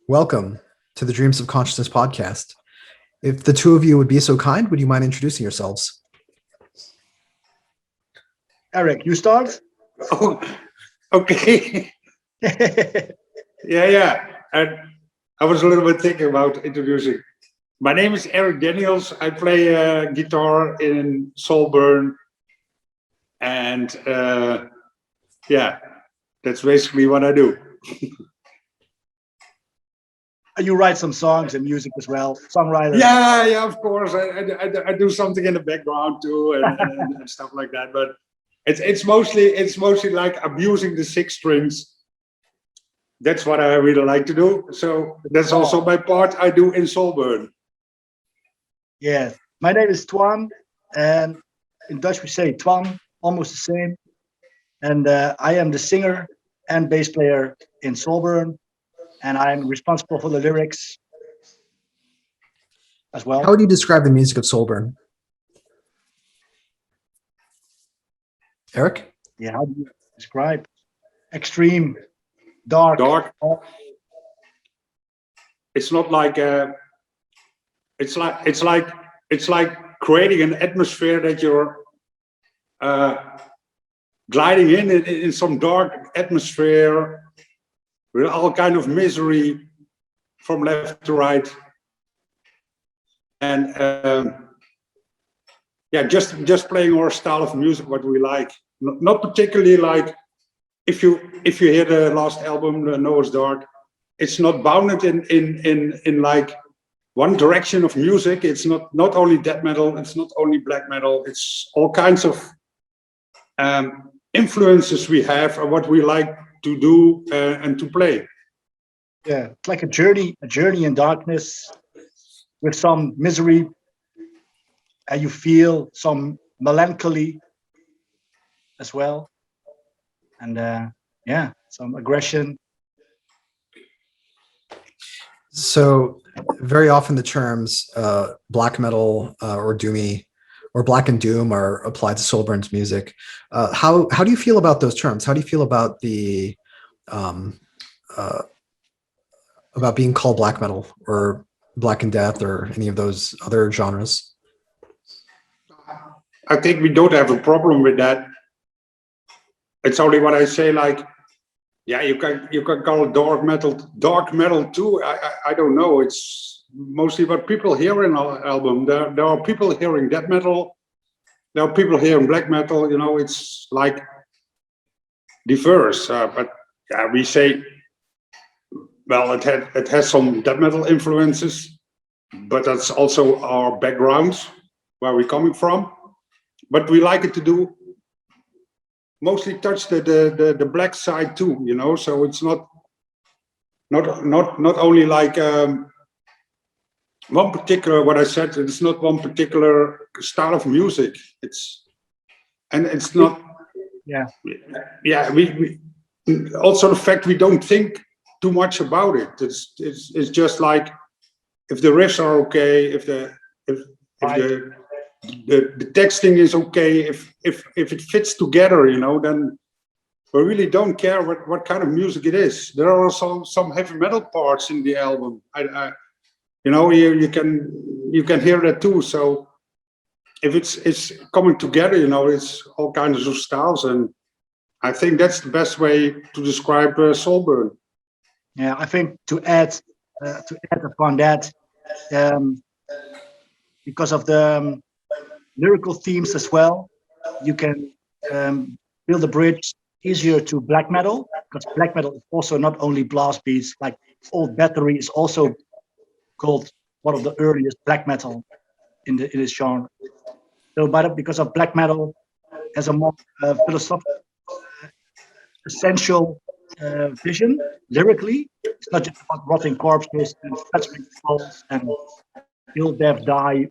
Welcome to the Dreams of Consciousness podcast. If the two of you would be so kind, would you mind introducing yourselves? Eric, you start? Oh, okay. Yeah. And I was a little bit thinking about introducing. My name is Eric Daniels. I play guitar in Soulburn. And yeah, that's basically what I do. You write some songs and music as well, songwriter. Yeah, of course. I do something in the background too and stuff like that. But it's mostly like abusing the six strings. That's what I really like to do. So that's also my part I do in Soulburn. Yeah, my name is Twan, and in Dutch we say Twan, almost the same. And I am the singer and bass player in Soulburn, and I'm responsible for the lyrics as well. How would you describe the music of Soulburn? Eric? Yeah, how do you describe? Extreme, dark. It's not like it's like creating an atmosphere that you're gliding in some dark atmosphere with all kind of misery from left to right, and yeah, just playing our style of music, what we like. Not particularly like if you hear the last album, the Noah's Dark. It's not bounded in like one direction of music. It's not only death metal. It's not only black metal. It's all kinds of influences we have and what we like to do and to play. Yeah, it's like a journey in darkness with some misery, and you feel some melancholy as well, and yeah, some aggression. So very often the terms black metal or doomy or black and doom are applied to Soulburn's music. How do you feel about those terms? How do you feel about the about being called black metal or black and death or any of those other genres? I think we don't have a problem with that. It's only what I say, like, yeah, you can call it dark metal too. I don't know. It's mostly what people hear in our album. There are people hearing death metal. There are people hearing black metal. You know, it's like diverse. But yeah, we say, well, it has some death metal influences, but that's also our backgrounds, where we're coming from. But we like it to do mostly touch the black side too, you know. So it's not only like one particular, what I said. It's not one particular style of music. It's not. Yeah. We also the fact we don't think too much about it. It's just like if the riffs are okay, if the texting is okay, if it fits together, you know, then we really don't care what kind of music it is. There are also some heavy metal parts in the album. You know, you can hear that too. So if it's coming together, you know, it's all kinds of styles, and I think that's the best way to describe Soulburn. Yeah, I think to add upon that, because of the lyrical themes as well, you can build a bridge easier to black metal, because black metal is also not only blast beats. Like old battery is also called one of the earliest black metal in this genre. So, because of black metal has a more philosophical, essential vision lyrically. It's not just about rotting corpses and festering skulls and kill, death, die,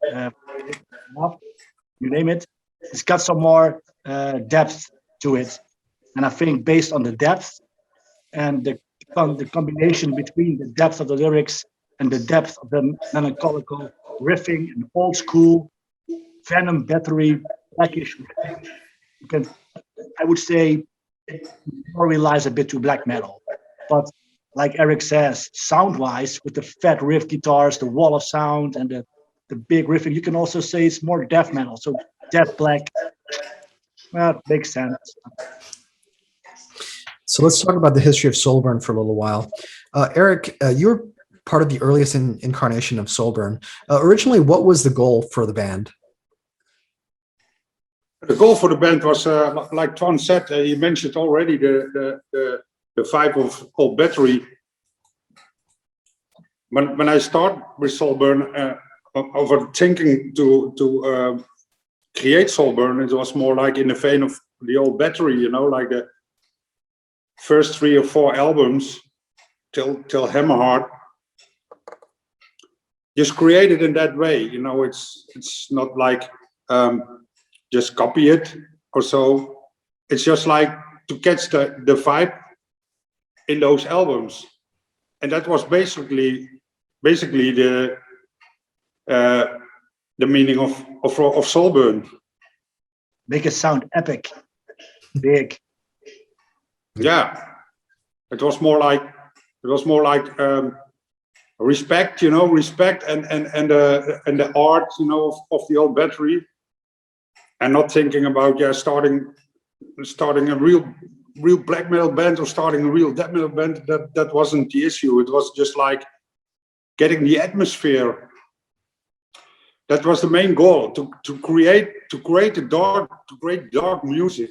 you name it. It's got some more depth to it, and I think based on the depth and the combination between the depth of the lyrics and the depth of the melancholical riffing and old school Venom battery blackish riffing, you can, I would say, it more relies a bit to black metal, but like Eric says, sound-wise, with the fat riff guitars, the wall of sound, and the big riffing. You can also say it's more death metal, so Death Black. Well, makes sense. So let's talk about the history of Soulburn for a little while. Eric, you're part of the earliest incarnation of Soulburn. Originally, what was the goal for the band? The goal for the band was, like Twan said, he mentioned already the vibe of old battery. When I started with Soulburn, over thinking to create Soulburn, it was more like in the vein of the old battery, you know, like the first 3 or 4 albums till Hammerheart. Just created in that way, you know. It's not like just copy it or so. It's just like to catch the vibe in those albums, and that was basically the meaning of Soulburn. Make it sound epic, big. Yeah, it was more like respect, you know, respect and the art, you know, of the old battery, and not thinking about starting a real black metal band or starting a real death metal band. That wasn't the issue. It was just like getting the atmosphere. That was the main goal, to create dark music.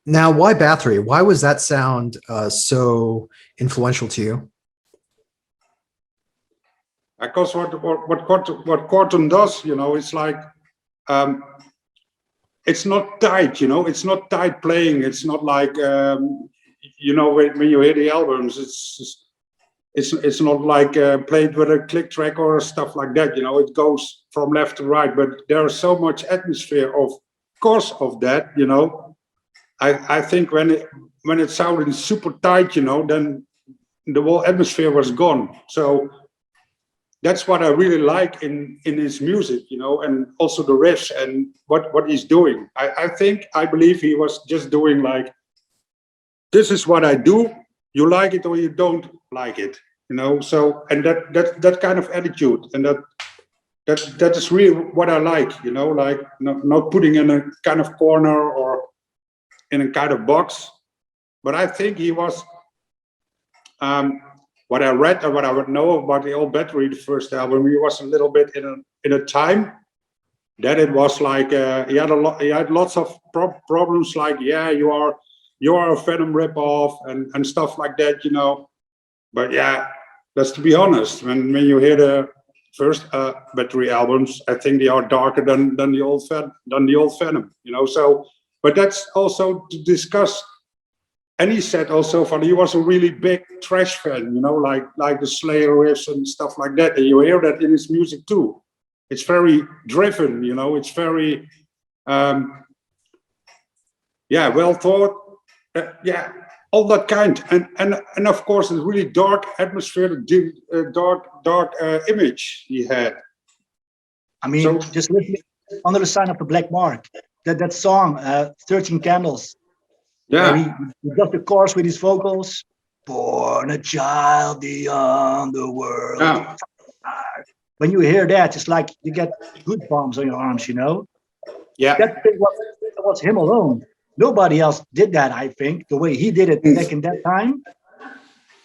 Now, why Bathory? Why was that sound so influential to you? Because what Corton does, you know, it's like it's not tight, you know, it's not tight playing. It's not like you know, when you hear the albums, it's not like played with a click track or stuff like that. You know, it goes from left to right, but there's so much atmosphere of course of that, you know. I think when it sounded super tight, you know, then the whole atmosphere was gone. So that's what I really like in his music, you know, and also the riffs and what he's doing. I believe he was just doing like, this is what I do. You like it or you don't like it, you know. So, and that kind of attitude, and that is really what I like, you know, like not putting in a kind of corner or in a kind of box. But I think he was, what I read and what I would know about the old battery, the first album, he was a little bit in a time that it was like he had lots of problems, like, yeah, you are a Venom ripoff and stuff like that, you know. But yeah, that's to be honest. When you hear the first battery albums, I think they are darker than the old Venom, you know. So, but that's also to discuss. And he said also he was a really big thrash fan, you know, like the Slayer riffs and stuff like that. And you hear that in his music too. It's very driven, you know. It's very, well thought. All that kind. And of course, it's really dark atmosphere, dark image he had. I mean, just listening Under the Sign of the Black Mark, that song, 13 Candles. Yeah. He does the chorus with his vocals. Born a child beyond the world. Yeah. When you hear that, it's like you get goosebumps on your arms, you know? Yeah. That was him alone. Nobody else did that, I think. The way he did it back in that time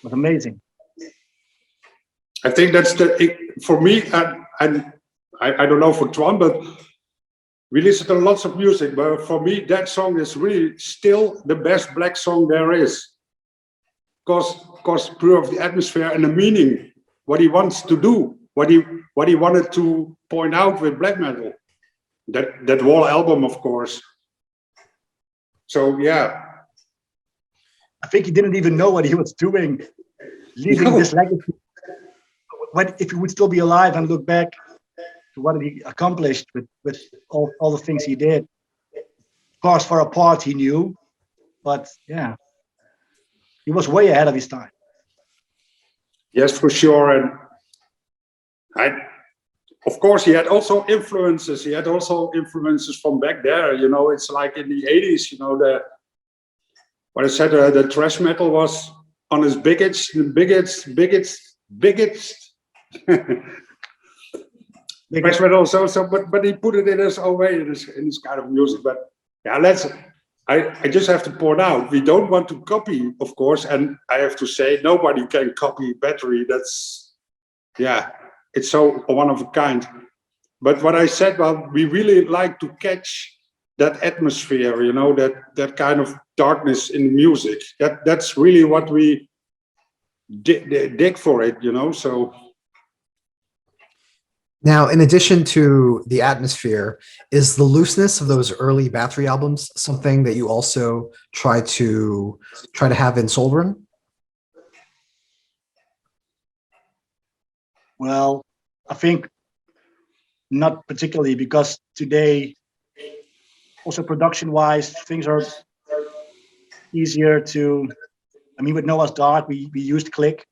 was amazing. I think that's for me, and I don't know for Twan, but we listen to lots of music, but for me, that song is really still the best black song there is. Because pure of the atmosphere and the meaning, what he wants to do, what he wanted to point out with black metal. That whole album, of course. So yeah. I think he didn't even know what he was doing, leaving this legacy. If he would still be alive and look back to what he accomplished with all the things he did. Of course, for a part he knew, but yeah, he was way ahead of his time. Yes, for sure. And of course, he had also influences. He had also influences from back there. You know, it's like in the 80s, you know, what I said, the thrash metal was on its biggest. Thrash metal so, but he put it in his own way in this kind of music. But yeah, I just have to point out, we don't want to copy, of course, and I have to say nobody can copy Battery. That's, yeah, it's so one of a kind. But what I said, well, we really like to catch that atmosphere, you know, that kind of darkness in music. That's really what we dig for it, you know. So Now, in addition to the atmosphere, is the looseness of those early Battery albums something that you also try to have in Soulburn? Well, I think not particularly, because today, also production-wise, things are easier to. I mean, with Noah's Dark, we used Click,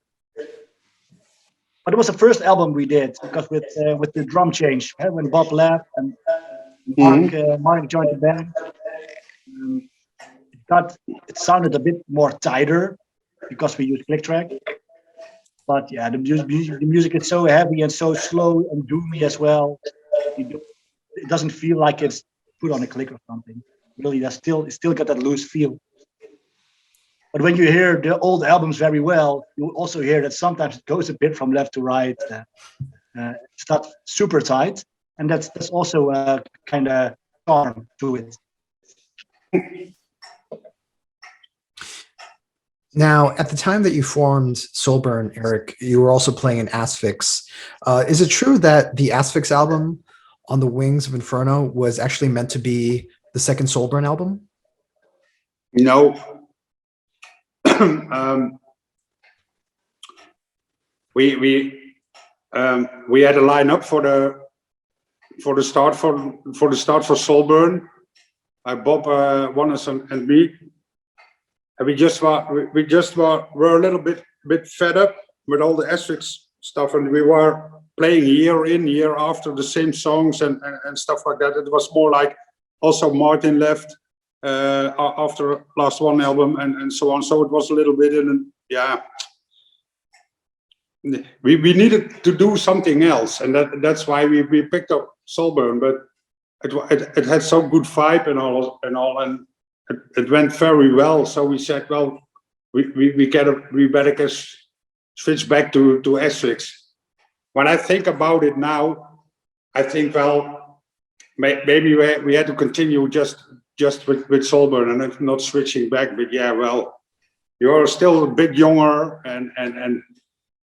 but it was the first album we did, because with the drum change, when Bob left and Mark joined the band, um, it sounded a bit more tighter because we used Click Track. But yeah, the music is so heavy and so slow and doomy as well. It doesn't feel like it's put on a click or something. Really, it's still got that loose feel. But when you hear the old albums very well, you also hear that sometimes it goes a bit from left to right. It's not super tight, and that's also a kind of charm to it. Now, at the time that you formed Soulburn, Eric, you were also playing in Asphyx. Is it true that the Asphyx album, On the Wings of Inferno, was actually meant to be the second Soulburn album? No. We had a lineup for the start for Soulburn, Bob, Wannes, and me. And we just were a little bit fed up with all the Asphyx stuff, and we were playing year in, year after the same songs and stuff like that. It was more like, also Martin left after last one album and so on. So it was a little bit we needed to do something else, and that's why we picked up Soulburn. But it had so good vibe and all, and it went very well. So we said, well, we better switch back to Asphyx. When I think about it now, I think, well, maybe we had to continue just with Soulburn and not switching back. But yeah, well, you're still a bit younger and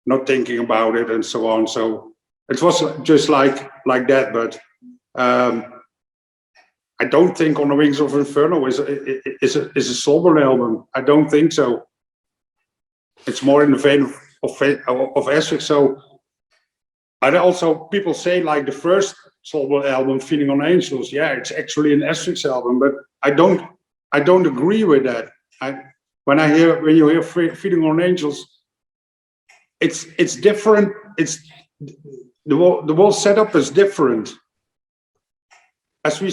not thinking about it and so on. So it was just like that. But I don't think On the Wings of Inferno is a Soulburn album. I don't think so. It's more in the vein of Asphyx. So, and also people say, like, the first Soulburn album, Feeding on Angels, yeah, it's actually an Asphyx album, but I don't agree with that. When you hear Feeding on Angels, it's different. It's the whole setup is different. As we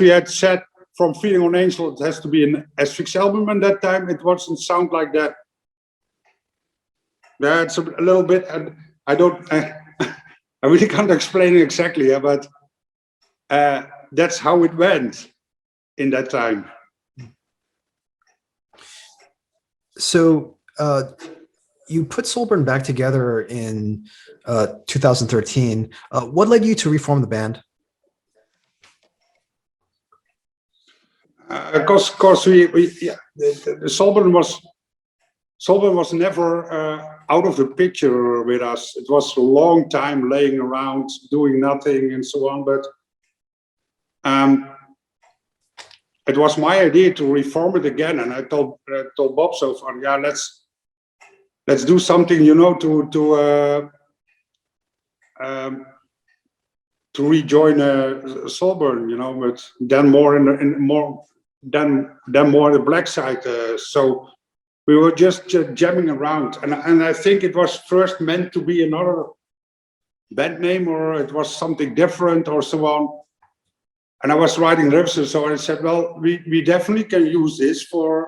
had said, from Feeding on Angel, it has to be an Asphyx album, and that time it wasn't sound like that. That's a little bit, and I really can't explain it exactly, but that's how it went in that time. So you put Soulburn back together in 2013. What led you to reform the band? Of course, the Soulburn was never out of the picture with us. It was a long time laying around, doing nothing, and so on. But it was my idea to reform it again, and I told Bob so far, yeah, let's do something, you know, to rejoin Soulburn, you know, but then more more the black side. So we were just jamming around, and I think it was first meant to be another band name, or it was something different or so on. and I was writing lyrics, so I said, well, we definitely can use this for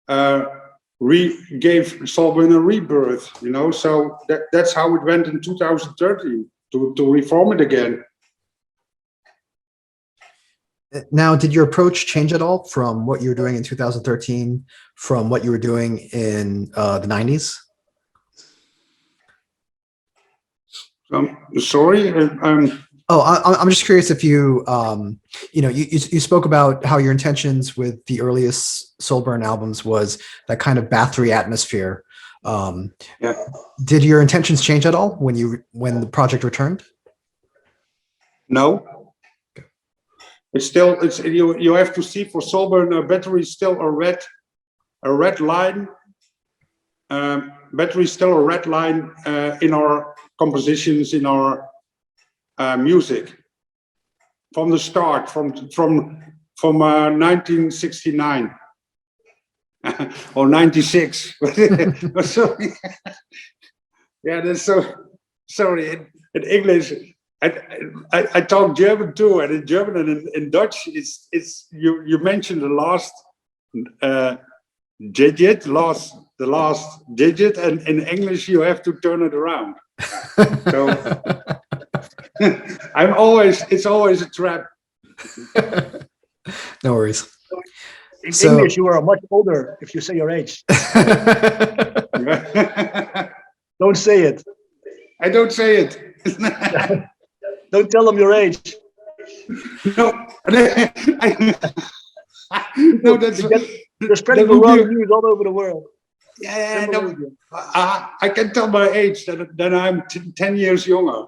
gave Soulburn a rebirth, you know. So that's how it went in 2013 to reform it again. Now, did your approach change at all from what you were doing in 2013 from what you were doing in the 90s? Sorry. Oh, I'm just curious if you, you know, you spoke about how your intentions with the earliest Soulburn albums was that kind of Bathory atmosphere. Yeah. Did your intentions change at all when the project returned? No. It's you have to see for Soulburn, Bathory is still a red line. Bathory is still a red line in our compositions, in our music from the start, from 1969 or 96. Sorry. Yeah, that's so sorry. In English, I talk German too, and in German and in Dutch, it's you mentioned the last digit, the last digit, and in English you have to turn it around. So it's always a trap. No worries. In So- English, you are much older if you say your age. Don't say it. I don't say it. Don't tell them your age. No. No, that's You're spreading the wrong news all over the world. yeah. No, I can tell my age that I'm 10 years younger.